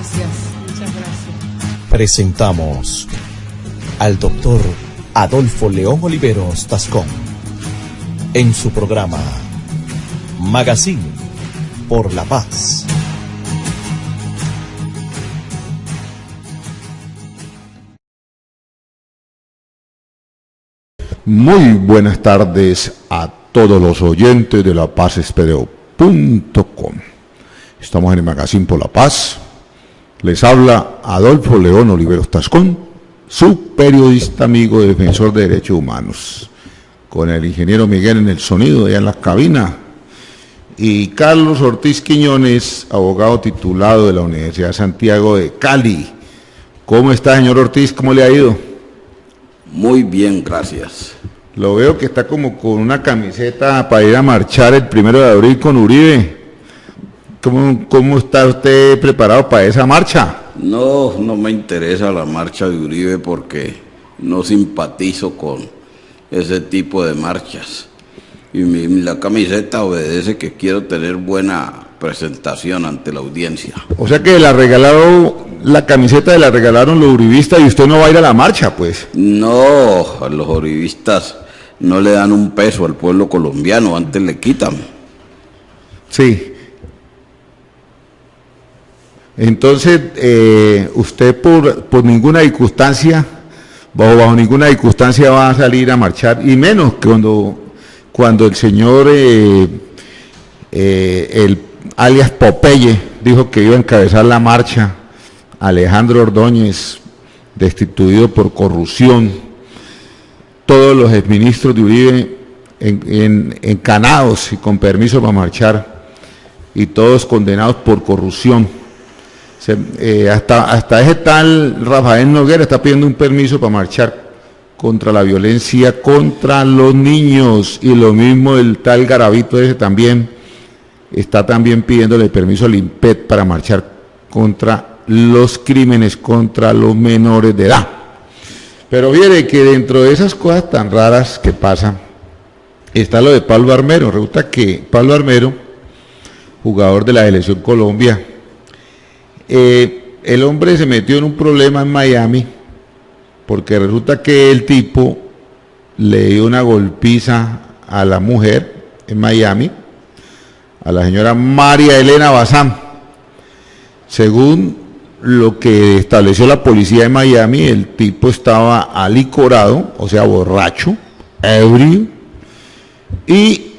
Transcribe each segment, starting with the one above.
Gracias, muchas gracias. Presentamos al doctor Adolfo León Oliveros Tascón en su programa Magazine por la Paz. Muy buenas tardes a todos los oyentes de lapazestéreo.com. Estamos en el Magazine por la Paz. Les habla Adolfo León Oliveros Tascón, su periodista amigo, defensor de derechos humanos, con el ingeniero Miguel en el sonido, allá en la cabina, y Carlos Ortiz Quiñones, abogado titulado de la Universidad de Santiago de Cali. ¿Cómo está, señor Ortiz? ¿Cómo le ha ido? Muy bien, gracias. Lo veo que está como con una camiseta para ir a marchar el 1 de abril con Uribe. ¿Cómo está usted preparado para esa marcha? No me interesa la marcha de Uribe porque no simpatizo con ese tipo de marchas. Y la camiseta obedece que quiero tener buena presentación ante la audiencia. O sea que la camiseta la regalaron los uribistas y usted no va a ir a la marcha, pues. No, a los uribistas no le dan un peso al pueblo colombiano, antes le quitan. Sí. Entonces, usted por ninguna circunstancia, bajo ninguna circunstancia va a salir a marchar, y menos cuando el señor, el alias Popeye, dijo que iba a encabezar la marcha, Alejandro Ordóñez, destituido por corrupción, todos los exministros de Uribe encanados y con permiso para marchar, y todos condenados por corrupción. Hasta ese tal Rafael Noguera está pidiendo un permiso para marchar contra la violencia contra los niños, y lo mismo el tal Garavito ese también está pidiéndole permiso al INPET para marchar contra los crímenes contra los menores de edad. Pero mire que dentro de esas cosas tan raras que pasan está lo de Pablo Armero. Resulta que Pablo Armero, jugador de la Selección Colombia, el hombre se metió en un problema en Miami porque resulta que el tipo le dio una golpiza a la mujer en Miami, a la señora María Elena Bazán. Según lo que estableció la policía de Miami, el tipo estaba alicorado, o sea, borracho, ebrio, y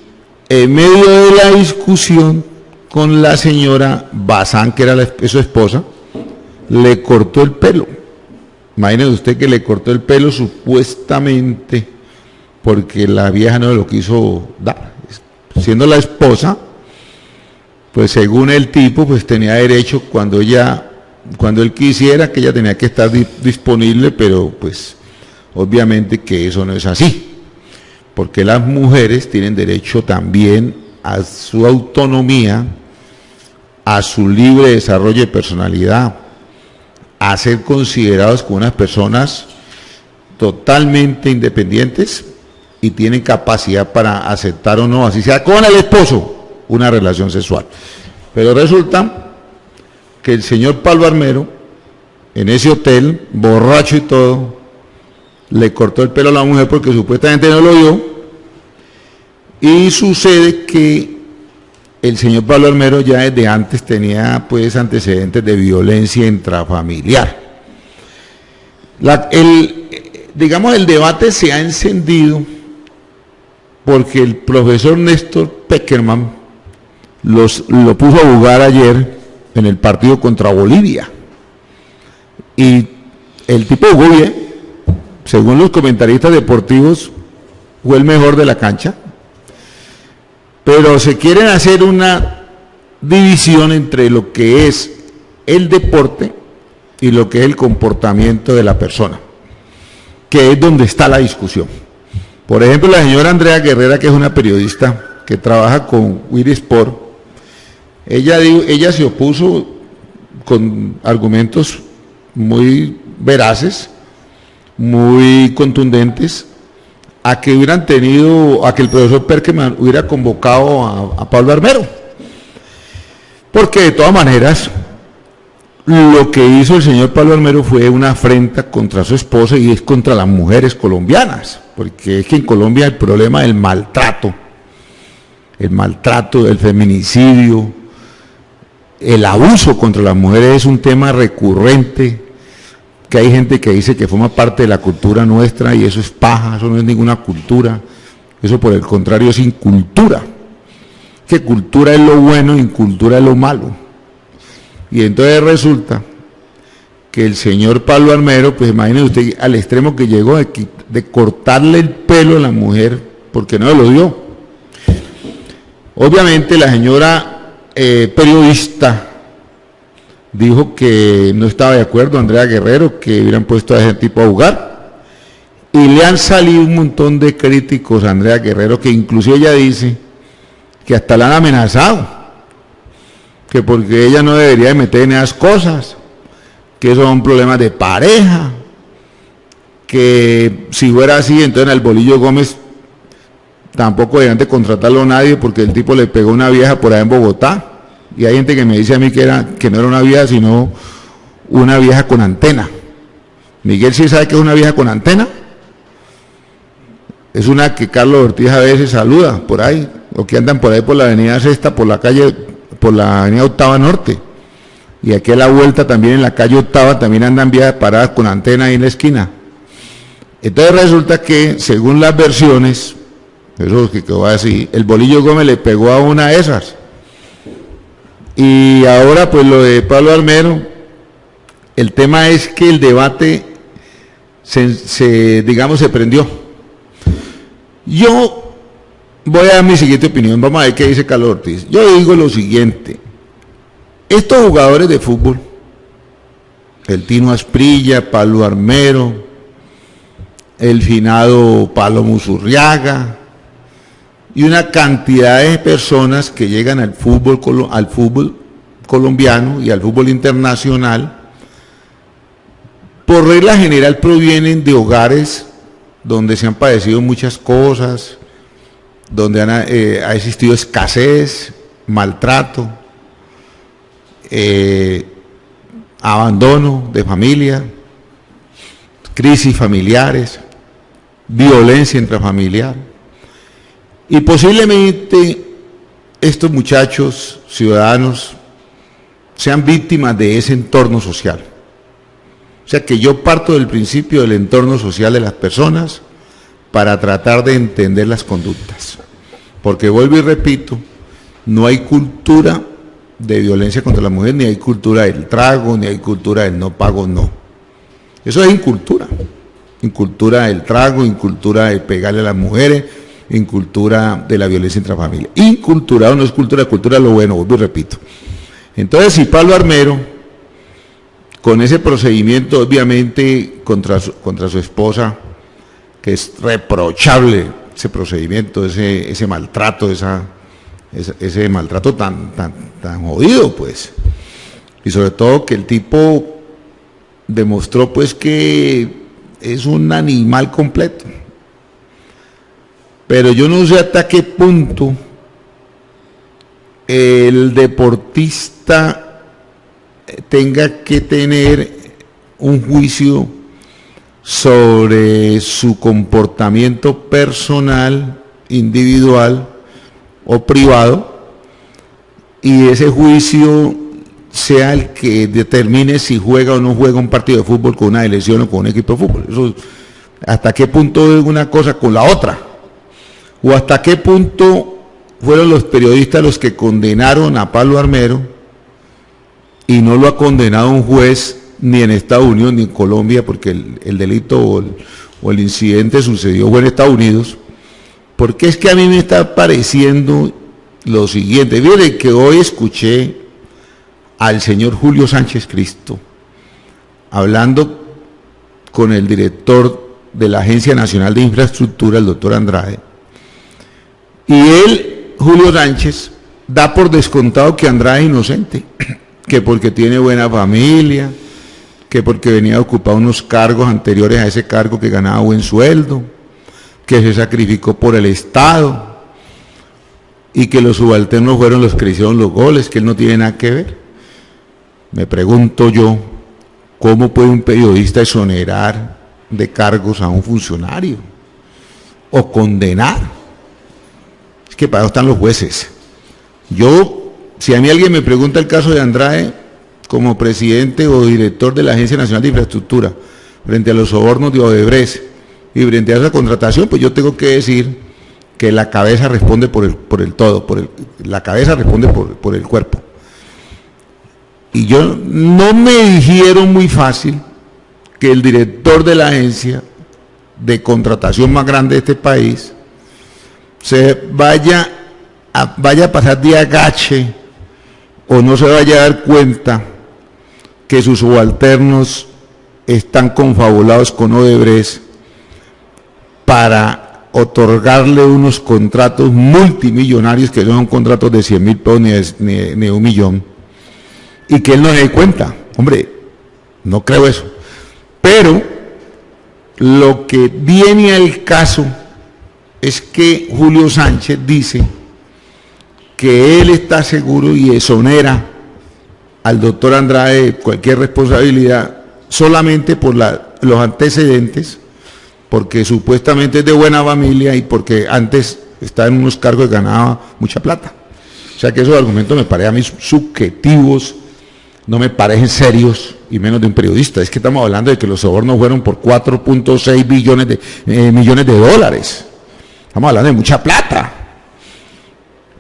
en medio de la discusión con la señora Bazán, que era su esposa, le cortó el pelo. Imagínese usted que le cortó el pelo supuestamente porque la vieja no lo quiso dar. Siendo la esposa, pues según el tipo, pues tenía derecho cuando él quisiera, que ella tenía que estar disponible, pero pues obviamente que eso no es así, porque las mujeres tienen derecho también a su autonomía, a su libre desarrollo de personalidad, a ser considerados como unas personas totalmente independientes y tienen capacidad para aceptar o no, así sea con el esposo, una relación sexual. Pero resulta que el señor Pablo Armero, en ese hotel, borracho y todo, le cortó el pelo a la mujer porque supuestamente no lo vio, y sucede que el señor Pablo Armero ya desde antes tenía pues antecedentes de violencia intrafamiliar. El debate se ha encendido porque el profesor Néstor Peckerman lo puso a jugar ayer en el partido contra Bolivia. Y el tipo jugó bien, según los comentaristas deportivos, fue el mejor de la cancha. Pero se quieren hacer una división entre lo que es el deporte y lo que es el comportamiento de la persona, que es donde está la discusión. Por ejemplo, la señora Andrea Guerrera, que es una periodista que trabaja con Wirisport, ella se opuso con argumentos muy veraces, muy contundentes, a que el profesor Perkeman hubiera convocado a Pablo Armero. Porque de todas maneras, lo que hizo el señor Pablo Armero fue una afrenta contra su esposa y es contra las mujeres colombianas, porque es que en Colombia el problema del maltrato, el feminicidio, el abuso contra las mujeres es un tema recurrente, que hay gente que dice que forma parte de la cultura nuestra y eso es paja, eso no es ninguna cultura, eso por el contrario es incultura, que cultura es lo bueno, incultura es lo malo. Y entonces resulta que el señor Pablo Armero, pues imagínese usted al extremo que llegó de cortarle el pelo a la mujer porque no lo dio. Obviamente la señora periodista dijo que no estaba de acuerdo, Andrea Guerrero, que hubieran puesto a ese tipo a jugar. Y le han salido un montón de críticos a Andrea Guerrero, que inclusive ella dice que hasta la han amenazado, que porque ella no debería de meter en esas cosas, que esos son problemas de pareja, que si fuera así, entonces en el Bolillo Gómez tampoco deberían de contratarlo a nadie porque el tipo le pegó a una vieja por ahí en Bogotá, y hay gente que me dice a mí que no era una vieja, sino una vieja con antena. Miguel, ¿sí sabe que es una vieja con antena? Es una que Carlos Ortiz a veces saluda por ahí, o que andan por ahí por la avenida Sexta, por la avenida Octava Norte, y aquí a la vuelta también en la calle Octava también andan viejas paradas con antena ahí en la esquina. Entonces resulta que según las versiones, eso es que voy a decir, el Bolillo Gómez le pegó a una de esas, y ahora pues lo de Pablo Armero, el tema es que el debate se prendió. Yo voy a dar mi siguiente opinión, vamos a ver qué dice Carlos Ortiz. Yo digo lo siguiente, estos jugadores de fútbol, el Tino Asprilla, Pablo Armero, el finado Pablo Musurriaga, y una cantidad de personas que llegan al fútbol colombiano y al fútbol internacional, por regla general provienen de hogares donde se han padecido muchas cosas, donde ha existido escasez, maltrato, abandono de familia, crisis familiares, violencia intrafamiliar. Y posiblemente estos muchachos, ciudadanos, sean víctimas de ese entorno social. O sea que yo parto del principio del entorno social de las personas para tratar de entender las conductas. Porque vuelvo y repito, no hay cultura de violencia contra la mujer, ni hay cultura del trago, ni hay cultura del no pago, no. Eso es incultura. Incultura del trago, incultura de pegarle a las mujeres, incultura de la violencia intrafamiliar. Inculturado no es cultura, cultura es lo bueno, vuelvo y repito. Entonces, si Pablo Armero, con ese procedimiento, obviamente, contra su esposa, que es reprochable ese procedimiento, ese maltrato, ese maltrato tan jodido, pues. Y sobre todo que el tipo demostró, pues, que es un animal completo. Pero yo no sé hasta qué punto el deportista tenga que tener un juicio sobre su comportamiento personal, individual o privado, y ese juicio sea el que determine si juega o no juega un partido de fútbol con una selección o con un equipo de fútbol. Eso, hasta qué punto es una cosa con la otra, o hasta qué punto fueron los periodistas los que condenaron a Pablo Armero y no lo ha condenado un juez ni en Estados Unidos ni en Colombia, porque el delito o el incidente sucedió fue en Estados Unidos. Porque es que a mí me está pareciendo lo siguiente. Mire que hoy escuché al señor Julio Sánchez Cristo hablando con el director de la Agencia Nacional de Infraestructura, el doctor Andrade, y él, Julio Sánchez, da por descontado que Andrade es inocente, que porque tiene buena familia, que porque venía a ocupar unos cargos anteriores a ese cargo que ganaba buen sueldo, que se sacrificó por el Estado, y que los subalternos fueron los que hicieron los goles, que él no tiene nada que ver. Me pregunto yo, ¿cómo puede un periodista exonerar de cargos a un funcionario? O condenar. Es que para eso están los jueces. Yo, si a mí alguien me pregunta el caso de Andrade, como presidente o director de la Agencia Nacional de Infraestructura, frente a los sobornos de Odebrecht y frente a esa contratación, pues yo tengo que decir que la cabeza responde por el todo, la cabeza responde por el cuerpo. Y yo no me dijeron muy fácil que el director de la agencia de contratación más grande de este país se vaya a pasar de agache o no se vaya a dar cuenta que sus subalternos están confabulados con Odebrecht para otorgarle unos contratos multimillonarios que no son contratos de 100.000 pesos ni de 1.000.000, y que él no se dé cuenta. Hombre, no creo eso. Pero lo que viene al caso es que Julio Sánchez dice que él está seguro y exonera al doctor Andrade de cualquier responsabilidad solamente por los antecedentes, porque supuestamente es de buena familia y porque antes estaba en unos cargos y ganaba mucha plata. O sea que esos argumentos me parecen a mí subjetivos, no me parecen serios, y menos de un periodista. Es que estamos hablando de que los sobornos fueron por 4.6 millones de dólares. Estamos hablando de mucha plata.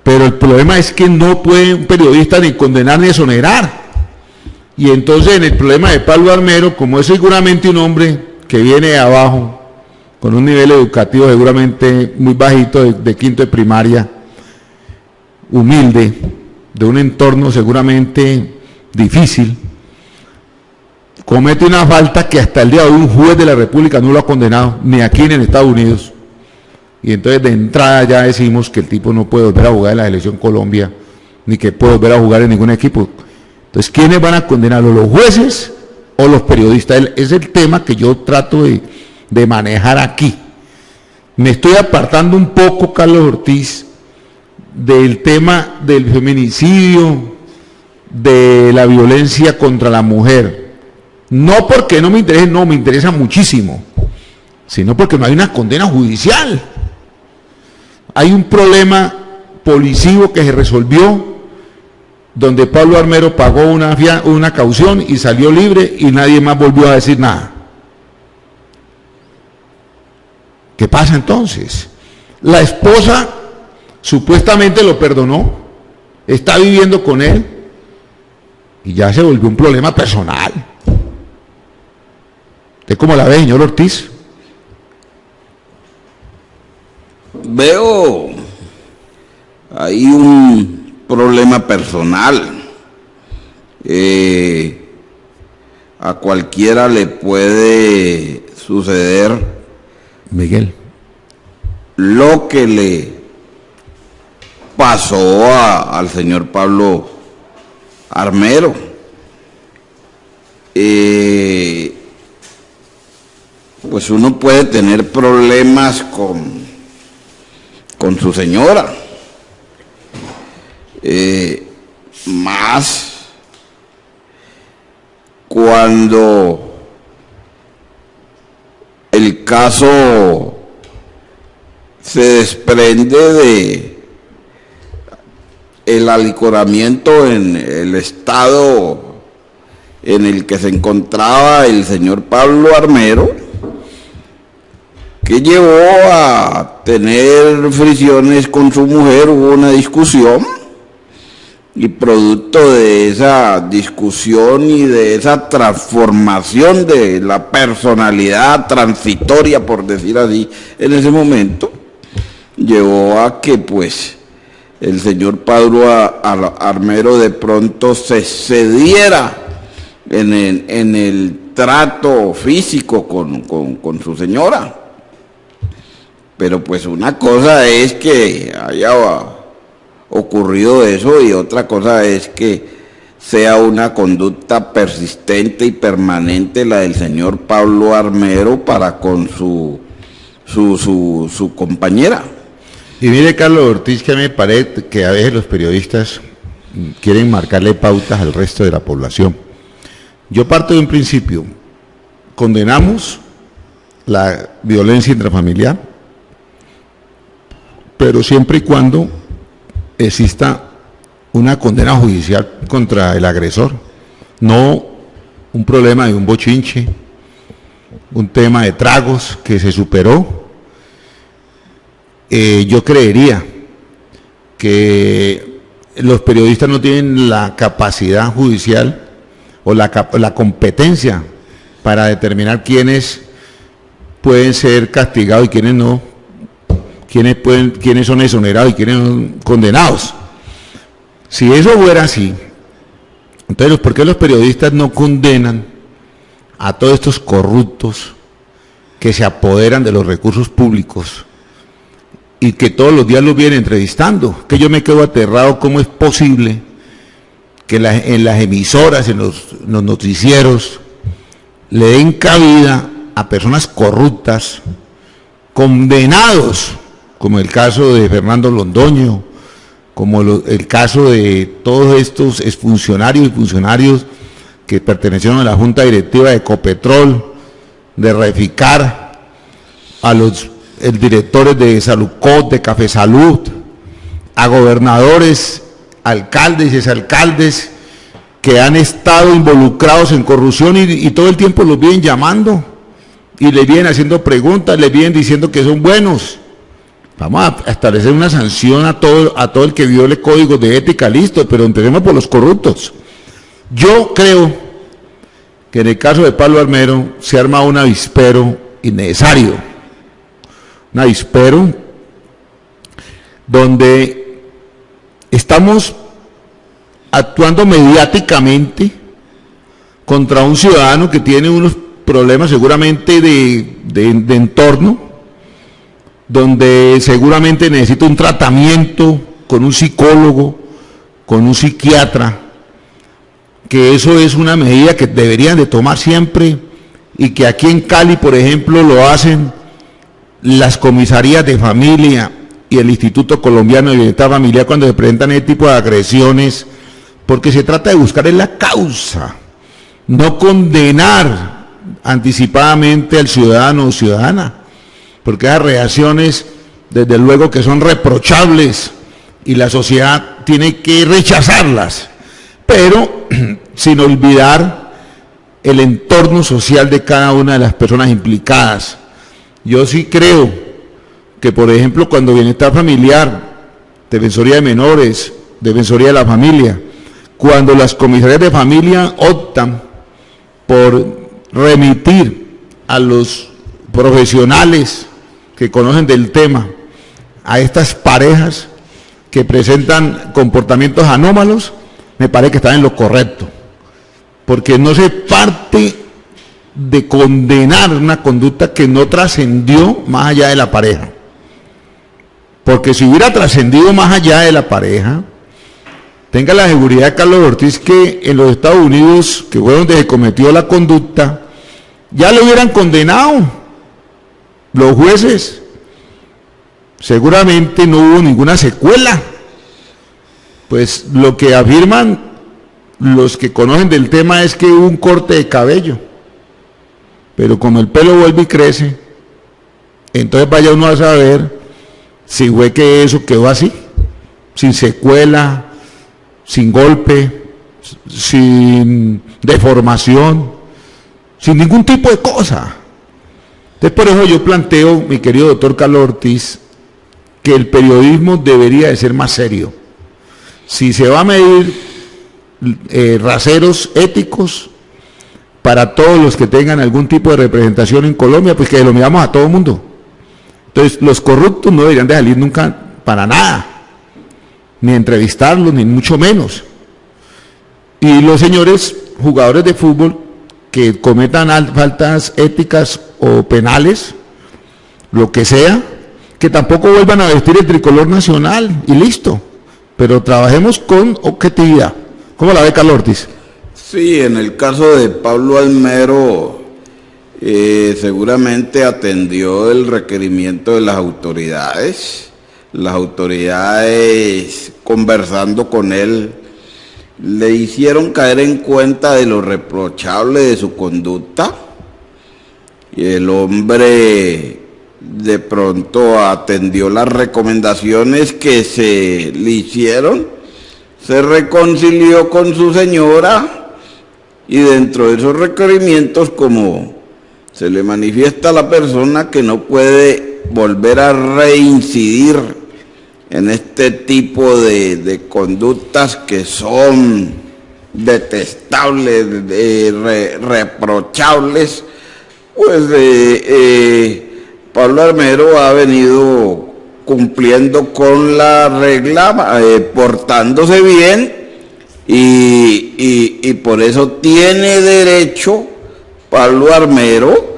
Pero el problema es que no puede un periodista ni condenar ni exonerar. Y entonces en el problema de Pablo Armero, como es seguramente un hombre que viene de abajo, con un nivel educativo seguramente muy bajito, de quinto de primaria, humilde, de un entorno seguramente difícil, comete una falta que hasta el día de hoy un juez de la República no lo ha condenado, ni aquí ni en Estados Unidos. Y entonces de entrada ya decimos que el tipo no puede volver a jugar en la selección Colombia, ni que puede volver a jugar en ningún equipo. Entonces, ¿quiénes van a condenarlo? ¿Los jueces o los periodistas? Es el tema que yo trato de manejar aquí. Me estoy apartando un poco, Carlos Ortiz, del tema del feminicidio, de la violencia contra la mujer. No porque no me interese, no, me interesa muchísimo, sino porque no hay una condena judicial. Hay un problema policivo que se resolvió, donde Pablo Armero pagó una caución y salió libre y nadie más volvió a decir nada. ¿Qué pasa entonces? La esposa supuestamente lo perdonó, está viviendo con él y ya se volvió un problema personal. ¿Usted cómo la ve, señor Ortiz? Veo ahí un problema personal. A cualquiera le puede suceder, Miguel, lo que le pasó al señor Pablo Armero. Pues uno puede tener problemas con su señora, más cuando el caso se desprende de el alicoramiento en el estado en el que se encontraba el señor Pablo Armero, que llevó a tener fricciones con su mujer. Hubo una discusión y producto de esa discusión y de esa transformación de la personalidad transitoria, por decir así, en ese momento, llevó a que pues el señor Pablo Armero de pronto se cediera en el trato físico con su señora. Pero pues una cosa es que haya ocurrido eso y otra cosa es que sea una conducta persistente y permanente la del señor Pablo Armero para con su compañera. Y mire, Carlos Ortiz, que me parece que a veces los periodistas quieren marcarle pautas al resto de la población. Yo parto de un principio, condenamos la violencia intrafamiliar, pero siempre y cuando exista una condena judicial contra el agresor, no un problema de un bochinche, un tema de tragos que se superó. Yo creería que los periodistas no tienen la capacidad judicial o la competencia para determinar quiénes pueden ser castigados y quiénes no, quiénes son exonerados y quiénes son condenados. Si eso fuera así, entonces ¿por qué los periodistas no condenan a todos estos corruptos que se apoderan de los recursos públicos y que todos los días los vienen entrevistando? Que yo me quedo aterrado, ¿cómo es posible que en las emisoras, en los noticieros, le den cabida a personas corruptas, condenados, como el caso de Fernando Londoño, como el caso de todos estos exfuncionarios y funcionarios que pertenecieron a la Junta Directiva de Ecopetrol, de Reficar, a los directores de Salucot, de Café Salud, a gobernadores, alcaldes y exalcaldes que han estado involucrados en corrupción y todo el tiempo los vienen llamando y les vienen haciendo preguntas, les vienen diciendo que son buenos. Vamos a establecer una sanción a todo el que viole códigos de ética, listo, pero empecemos por los corruptos. Yo creo que en el caso de Pablo Armero se arma un avispero innecesario, un avispero donde estamos actuando mediáticamente contra un ciudadano que tiene unos problemas seguramente de entorno, donde seguramente necesita un tratamiento con un psicólogo, con un psiquiatra, que eso es una medida que deberían de tomar siempre y que aquí en Cali, por ejemplo, lo hacen las comisarías de familia y el Instituto Colombiano de Bienestar Familiar cuando se presentan este tipo de agresiones, porque se trata de buscar en la causa, no condenar anticipadamente al ciudadano o ciudadana, porque esas reacciones, desde luego que son reprochables y la sociedad tiene que rechazarlas, pero sin olvidar el entorno social de cada una de las personas implicadas. Yo sí creo que, por ejemplo, cuando Bienestar Familiar, Defensoría de Menores, Defensoría de la Familia, cuando las comisarías de familia optan por remitir a los profesionales que conocen del tema a estas parejas que presentan comportamientos anómalos, me parece que están en lo correcto, porque no se parte de condenar una conducta que no trascendió más allá de la pareja, porque si hubiera trascendido más allá de la pareja, tenga la seguridad de Carlos Ortiz que en los Estados Unidos, que fue donde se cometió la conducta, ya lo hubieran condenado los jueces. Seguramente no hubo ninguna secuela. Pues lo que afirman los que conocen del tema es que hubo un corte de cabello, pero como el pelo vuelve y crece, entonces vaya uno a saber si fue que eso quedó así, sin secuela, sin golpe, sin deformación, sin ningún tipo de cosa. Entonces por eso yo planteo, mi querido doctor Carlos Ortiz, que el periodismo debería de ser más serio. Si se va a medir raseros éticos para todos los que tengan algún tipo de representación en Colombia, pues que lo miramos a todo el mundo. Entonces los corruptos no deberían de salir nunca para nada, ni entrevistarlos, ni mucho menos. Y los señores jugadores de fútbol que cometan faltas éticas o penales, lo que sea, que tampoco vuelvan a vestir el tricolor nacional y listo, pero trabajemos con objetividad. ¿Cómo la ve Carlos Ortiz? Sí, en el caso de Pablo Armero, seguramente atendió el requerimiento de las autoridades conversando con él le hicieron caer en cuenta de lo reprochable de su conducta y el hombre de pronto atendió las recomendaciones que se le hicieron, se reconcilió con su señora y dentro de esos requerimientos, como se le manifiesta a la persona que no puede volver a reincidir en este tipo de conductas que son detestables, reprochables, pues Pablo Armero ha venido cumpliendo con la regla, portándose bien y por eso tiene derecho Pablo Armero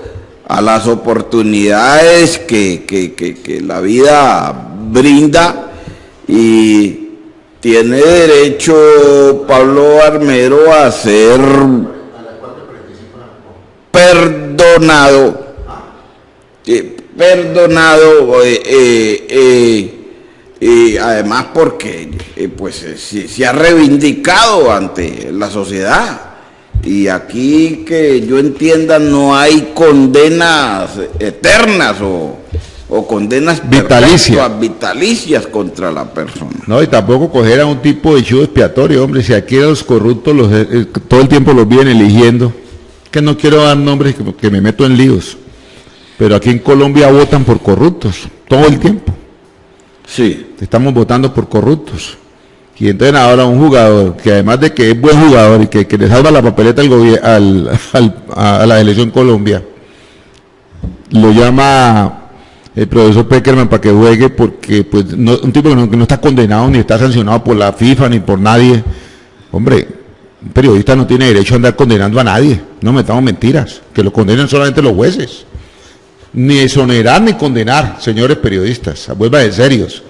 a las oportunidades que la vida brinda, y tiene derecho Pablo Armero a ser perdonado, y además porque pues se ha reivindicado ante la sociedad. Y aquí, que yo entienda, no hay condenas eternas o condenas vitalicias contra la persona. No, y tampoco coger a un tipo de chivo expiatorio, hombre. Si aquí a los corruptos todo el tiempo los vienen eligiendo, que no quiero dar nombres que me meto en líos, pero aquí en Colombia votan por corruptos todo el tiempo. Sí. Estamos votando por corruptos. Y entonces ahora un jugador que, además de que es buen jugador y que le salva la papeleta a la elección Colombia, lo llama el profesor Peckerman para que juegue, porque pues un tipo que no está condenado ni está sancionado por la FIFA ni por nadie. Hombre, un periodista no tiene derecho a andar condenando a nadie. No metamos mentiras, que lo condenen solamente los jueces. Ni exonerar ni condenar, señores periodistas, vuelvan de serios.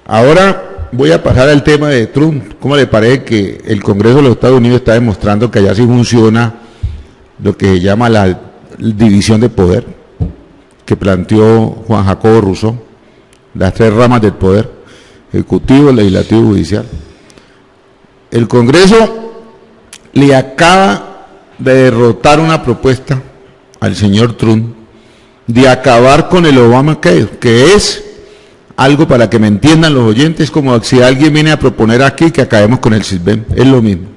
Ahora voy a pasar al tema de Trump. ¿Cómo le parece que el Congreso de los Estados Unidos está demostrando que allá sí funciona lo que se llama la división de poder, que planteó Juan Jacobo Rousseau, las 3 ramas del poder: ejecutivo, legislativo y judicial? El Congreso le acaba de derrotar una propuesta al señor Trump de acabar con el Obamacare, que es algo, para que me entiendan los oyentes, como si alguien viene a proponer aquí que acabemos con el SISBEN. Es lo mismo.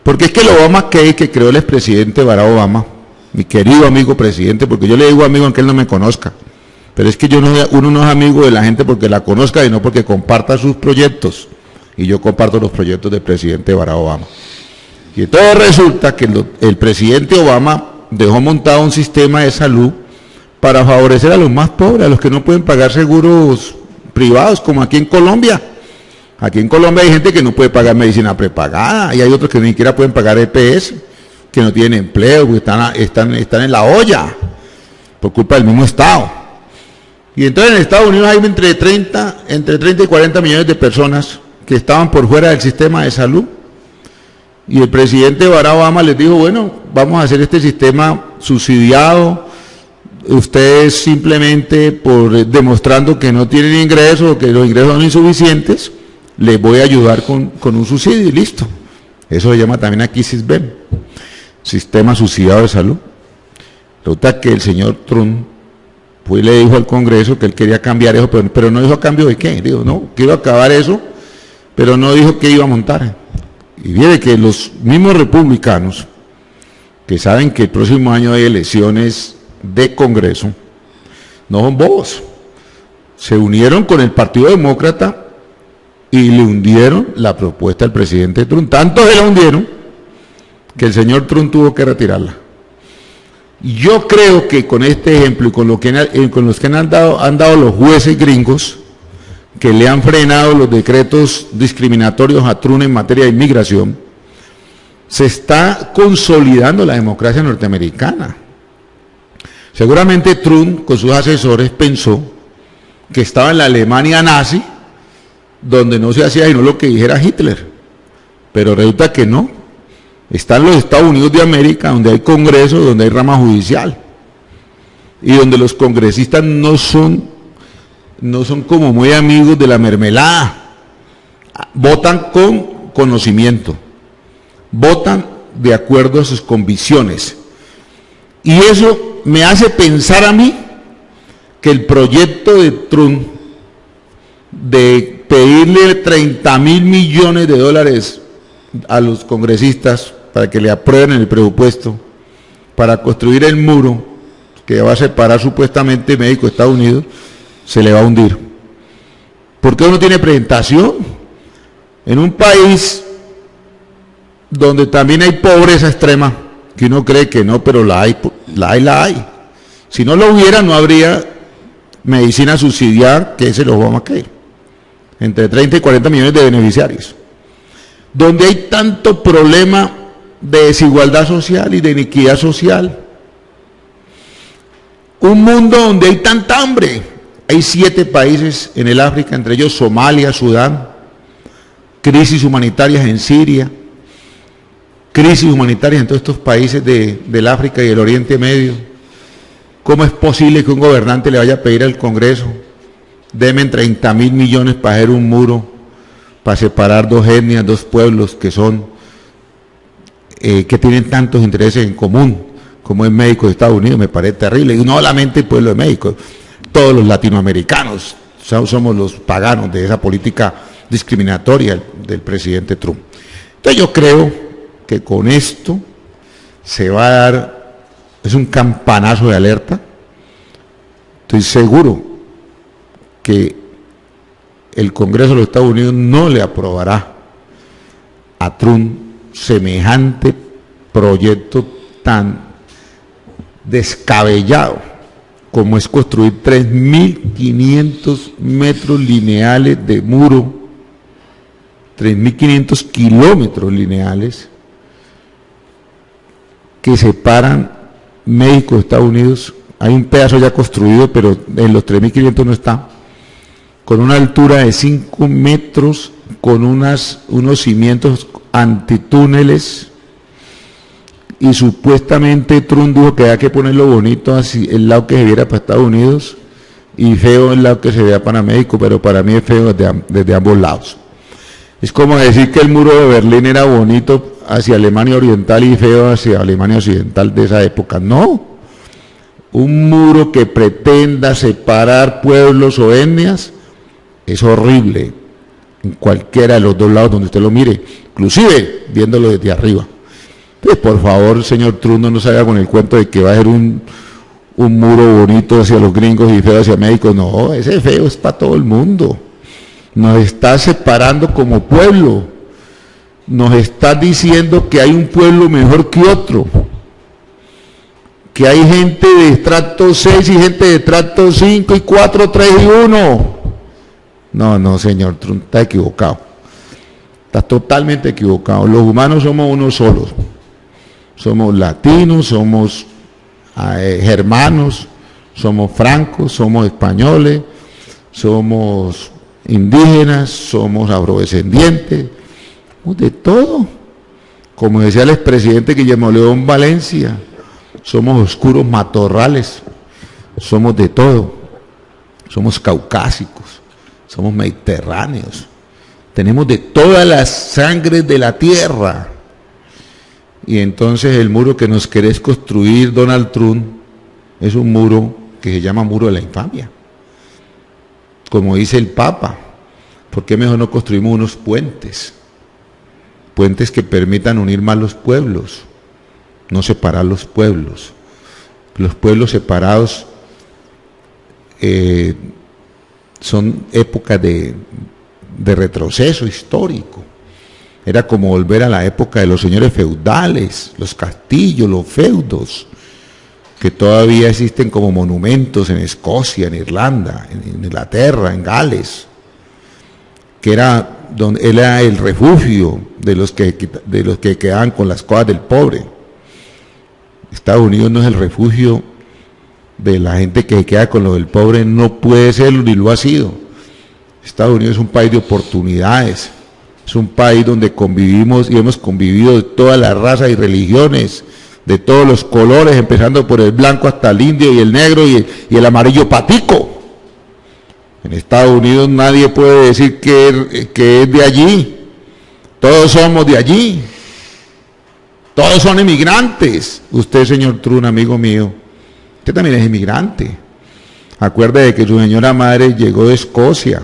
Porque es que el Obamacare que creó el expresidente Barack Obama, mi querido amigo presidente, porque yo le digo amigo aunque él no me conozca, pero es que uno no es amigo de la gente porque la conozca y no porque comparta sus proyectos, y yo comparto los proyectos del presidente Barack Obama. Y entonces resulta que el presidente Obama dejó montado un sistema de salud para favorecer a los más pobres, a los que no pueden pagar seguros privados, como aquí en Colombia. Aquí en Colombia hay gente que no puede pagar medicina prepagada, y hay otros que ni siquiera pueden pagar EPS, que no tienen empleo, porque están en la olla, por culpa del mismo Estado. Y entonces en Estados Unidos hay entre 30 y 40 millones de personas que estaban por fuera del sistema de salud. Y el presidente Barack Obama les dijo: bueno, vamos a hacer este sistema subsidiado. Ustedes simplemente, por demostrando que no tienen ingresos o que los ingresos son insuficientes, les voy a ayudar con un subsidio y listo. Eso se llama también aquí SISBEN, Sistema Subsidiado de Salud. Resulta que el señor Trump pues le dijo al Congreso que él quería cambiar eso, pero no dijo a cambio de qué. Dijo: no, quiero acabar eso, pero no dijo qué iba a montar. Y viene que los mismos republicanos, que saben que el próximo año hay elecciones de Congreso, no son bobos, se unieron con el Partido Demócrata y le hundieron la propuesta del presidente Trump. Tanto se la hundieron que el señor Trump tuvo que retirarla. Yo creo que con este ejemplo y con los que han dado los jueces gringos, que le han frenado los decretos discriminatorios a Trump en materia de inmigración, se está consolidando la democracia norteamericana. Seguramente Trump, con sus asesores, pensó que estaba en la Alemania nazi, donde no se hacía sino lo que dijera Hitler, pero resulta que no. Está en los Estados Unidos de América, donde hay congreso, donde hay rama judicial, y donde los congresistas no son como muy amigos de la mermelada. Votan con conocimiento, votan de acuerdo a sus convicciones. Y eso me hace pensar a mí que el proyecto de Trump de pedirle $30.000 millones a los congresistas para que le aprueben el presupuesto para construir el muro que va a separar supuestamente México de Estados Unidos, se le va a hundir. Porque uno tiene presentación en un país donde también hay pobreza extrema, que uno cree que no, pero la hay. Si no lo hubiera, no habría medicina subsidiada, que ese lo vamos a caer. Entre 30 y 40 millones de beneficiarios. Donde hay tanto problema de desigualdad social y de iniquidad social. Un mundo donde hay tanta hambre. Hay 7 países en el África, entre ellos Somalia, Sudán, crisis humanitarias en Siria, crisis humanitarias en todos estos países del África y el Oriente Medio. ¿Cómo es posible que un gobernante le vaya a pedir al Congreso, denme $30.000 millones para hacer un muro, para separar 2 etnias, 2 pueblos que son, que tienen tantos intereses en común, como es México y Estados Unidos? Me parece terrible. Y no solamente el pueblo de México, todos los latinoamericanos somos los paganos de esa política discriminatoria del presidente Trump. Entonces yo creo que con esto se va a dar, es un campanazo de alerta. Estoy seguro que el Congreso de los Estados Unidos no le aprobará a Trump semejante proyecto tan descabellado como es construir 3.500 metros lineales de muro, 3.500 kilómetros lineales que separan México de Estados Unidos. Hay un pedazo ya construido, pero en los 3.500 no está, con una altura de 5 metros, con unos cimientos antitúneles, y supuestamente Trump dijo que había que ponerlo bonito así, el lado que se viera para Estados Unidos, y feo el lado que se vea para México, pero para mí es feo desde ambos lados. Es como decir que el muro de Berlín era bonito hacia Alemania Oriental y feo hacia Alemania Occidental de esa época. No, un muro que pretenda separar pueblos o etnias es horrible en cualquiera de los 2 lados donde usted lo mire, inclusive viéndolo desde arriba. Pues por favor, señor Trump, no nos haga con el cuento de que va a ser un muro bonito hacia los gringos y feo hacia México. No, ese feo es para todo el mundo. Nos está separando como pueblo. Nos está diciendo que hay un pueblo mejor que otro. Que hay gente de estrato 6 y gente de estrato 5 y 4, 3 y 1. No, señor Trump, está equivocado. Está totalmente equivocado. Los humanos somos unos solos. Somos latinos, somos germanos, somos francos, somos españoles, somos indígenas, somos afrodescendientes, de todo. Como decía el expresidente Guillermo León Valencia, somos oscuros matorrales, somos de todo, somos caucásicos, somos mediterráneos, tenemos de todas las sangres de la tierra. Y entonces el muro que nos querés construir, Donald Trump, es un muro que se llama muro de la infamia. Como dice el Papa, ¿por qué mejor no construimos unos puentes? Puentes que permitan unir más los pueblos, no separar los pueblos. Los pueblos separados son épocas de retroceso histórico. Era como volver a la época de los señores feudales, los castillos, los feudos, que todavía existen como monumentos en Escocia, en Irlanda, en Inglaterra, en Gales, que era el refugio de los que quedaban con las cosas del pobre. Estados Unidos no es el refugio de la gente que queda con lo del pobre, no puede serlo ni lo ha sido. Estados Unidos es un país de oportunidades. Es un país donde convivimos y hemos convivido de todas las razas y religiones, de todos los colores, empezando por el blanco hasta el indio y el negro y el amarillo patico. En Estados Unidos nadie puede decir que es de allí, Todos somos de allí. Todos son inmigrantes. Usted, señor Trump, amigo mío, usted también es inmigrante. Acuerde de que su señora madre llegó de Escocia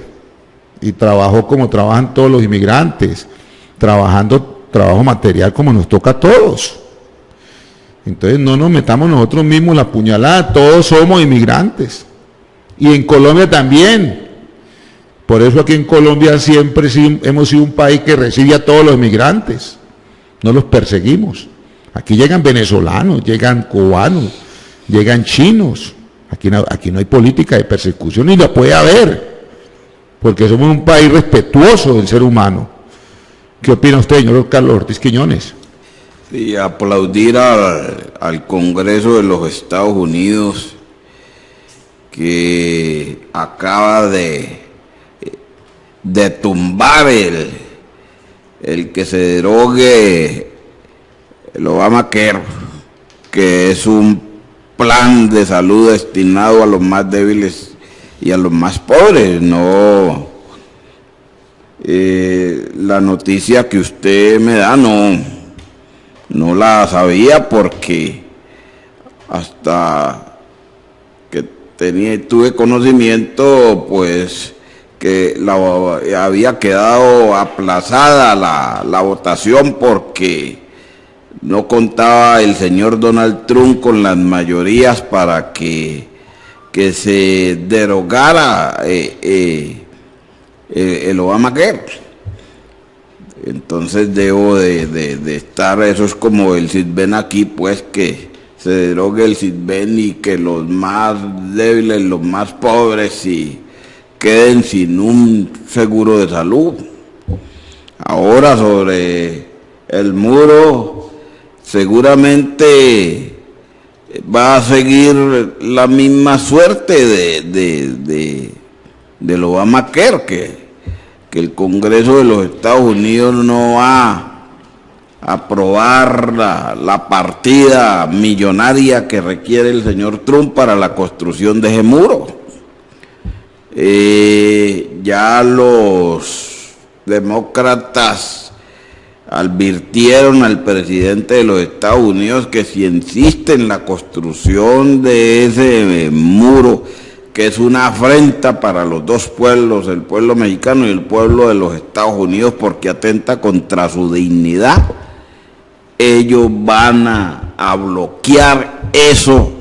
y trabajó como trabajan todos los inmigrantes, trabajando trabajo material como nos toca a todos. Entonces no nos metamos nosotros mismos la puñalada, todos somos inmigrantes. Y en Colombia también. Por eso aquí en Colombia siempre hemos sido un país que recibe a todos los inmigrantes. No los perseguimos. Aquí llegan venezolanos, llegan cubanos, llegan chinos. Aquí no hay política de persecución, ni la puede haber, porque somos un país respetuoso del ser humano. ¿Qué opina usted, señor Carlos Ortiz Quiñones? Y aplaudir al Congreso de los Estados Unidos, que acaba de tumbar el que se derogue el Obamacare, que es un plan de salud destinado a los más débiles y a los más pobres. No, la noticia que usted me da no la sabía, porque hasta que tuve conocimiento, pues, que había quedado aplazada la votación porque no contaba el señor Donald Trump con las mayorías para que se derogara el Obamacare. Entonces debo de estar, eso es como el Sitben aquí, pues, que se derogue el Sitben y que los más débiles, los más pobres, y queden sin un seguro de salud. Ahora, sobre el muro, seguramente va a seguir la misma suerte del Obamacare, que el Congreso de los Estados Unidos no va a aprobar la partida millonaria que requiere el señor Trump para la construcción de ese muro. Ya los demócratas advirtieron al presidente de los Estados Unidos que si insiste en la construcción de ese muro, que es una afrenta para los dos pueblos, el pueblo mexicano y el pueblo de los Estados Unidos, porque atenta contra su dignidad, ellos van a bloquear eso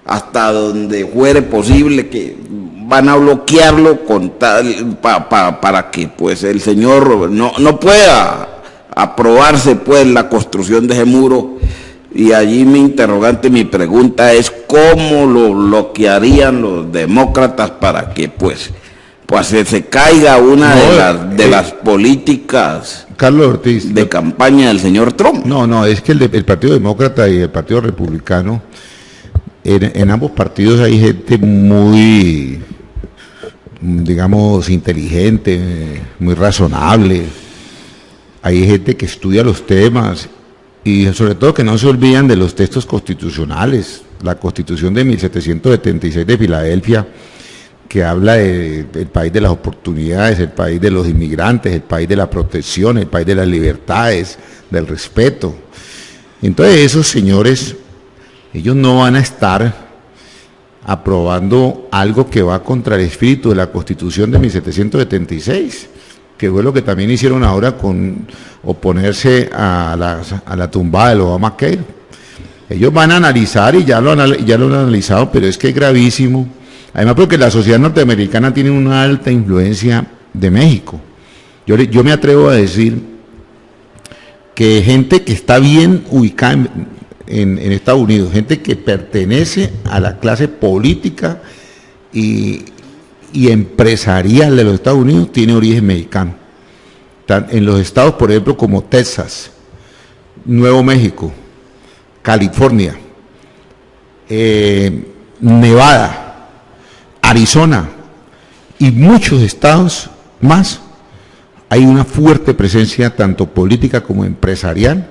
hasta donde fuere posible, que van a bloquearlo para que, pues, el señor no pueda aprobarse, pues, la construcción de ese muro. Y allí mi pregunta es cómo lo bloquearían los demócratas para que pues se caiga una de las políticas, Carlos Ortiz, de campaña del señor Trump. No, es que el Partido Demócrata y el Partido Republicano, en ambos partidos hay gente muy, digamos, inteligente, muy razonable. Hay gente que estudia los temas y sobre todo que no se olvidan de los textos constitucionales. La Constitución de 1776 de Filadelfia, que habla del país de las oportunidades, el país de los inmigrantes, el país de la protección, el país de las libertades, del respeto. Entonces esos señores, ellos no van a estar aprobando algo que va contra el espíritu de la Constitución de 1776, que fue lo que también hicieron ahora con oponerse a la tumbada del Obamacare. Ellos van a analizar y ya lo han analizado, pero es que es gravísimo. Además, porque la sociedad norteamericana tiene una alta influencia de México. Yo me atrevo a decir que gente que está bien ubicada en Estados Unidos, gente que pertenece a la clase política y empresarial de los Estados Unidos, tiene origen mexicano. En los estados, por ejemplo, como Texas, Nuevo México, California, Nevada, Arizona y muchos estados más, hay una fuerte presencia tanto política como empresarial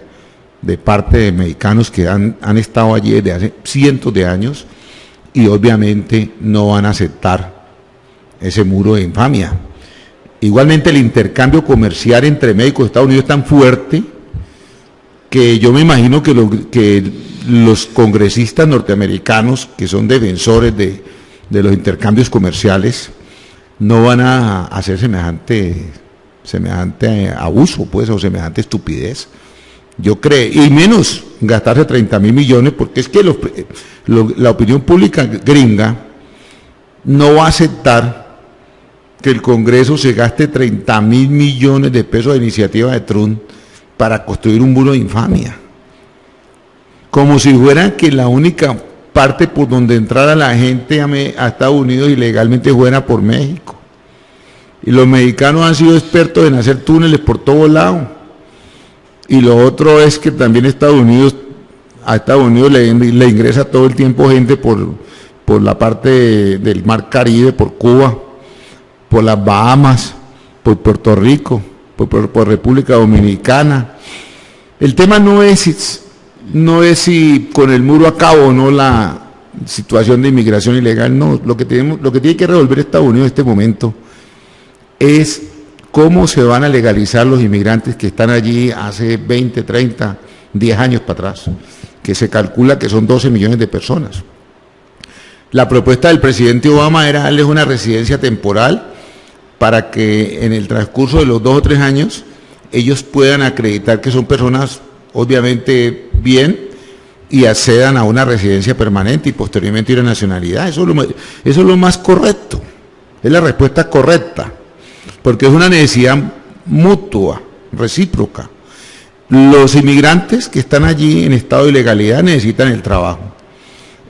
de parte de mexicanos que han estado allí desde hace cientos de años y obviamente no van a aceptar ese muro de infamia. Igualmente el intercambio comercial entre México y Estados Unidos es tan fuerte que yo me imagino que los congresistas norteamericanos, que son defensores de los intercambios comerciales, no van a hacer semejante abuso, pues, o semejante estupidez. Yo creo, y menos gastarse 30.000 millones, porque es que la opinión pública gringa no va a aceptar que el Congreso se gaste 30.000 millones de pesos de iniciativa de Trump para construir un muro de infamia. Como si fuera que la única parte por donde entrara la gente a Estados Unidos ilegalmente fuera por México. Y los mexicanos han sido expertos en hacer túneles por todos lados. Y lo otro es que también a Estados Unidos le ingresa todo el tiempo gente por la parte del Mar Caribe, por Cuba, por las Bahamas, por Puerto Rico, por República Dominicana. El tema no es si con el muro acaba o no la situación de inmigración ilegal, no. Lo que tiene que resolver Estados Unidos en este momento es cómo se van a legalizar los inmigrantes que están allí hace 20, 30, 10 años para atrás, que se calcula que son 12 millones de personas. La propuesta del presidente Obama era darles una residencia temporal para que en el transcurso de los 2 o 3 años ellos puedan acreditar que son personas obviamente bien y accedan a una residencia permanente y posteriormente ir a nacionalidad. Eso es lo más correcto, es la respuesta correcta, porque es una necesidad mutua, recíproca. Los inmigrantes que están allí en estado de ilegalidad necesitan el trabajo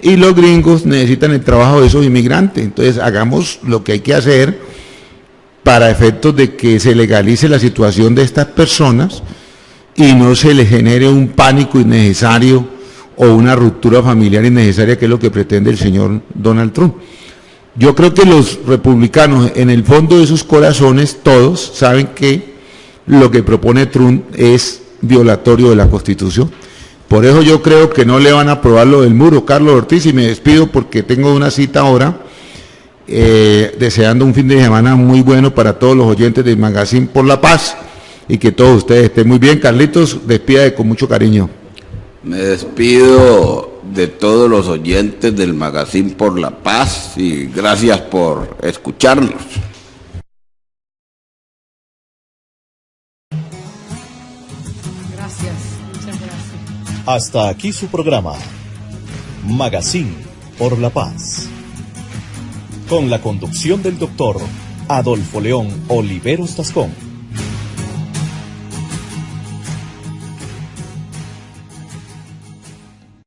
y los gringos necesitan el trabajo de esos inmigrantes. Entonces hagamos lo que hay que hacer para efectos de que se legalice la situación de estas personas y no se les genere un pánico innecesario o una ruptura familiar innecesaria, que es lo que pretende el señor Donald Trump. Yo creo que los republicanos, en el fondo de sus corazones, todos saben que lo que propone Trump es violatorio de la Constitución. Por eso yo creo que no le van a aprobar lo del muro. Carlos Ortiz, y me despido porque tengo una cita ahora, deseando un fin de semana muy bueno para todos los oyentes del Magazine por la Paz y que todos ustedes estén muy bien. Carlitos, despídase con mucho cariño. Me despido de todos los oyentes del Magazine por la Paz y gracias por escucharnos. Gracias, muchas gracias. Hasta aquí su programa, Magazine por la Paz, con la conducción del doctor Adolfo León Oliveros Tascón.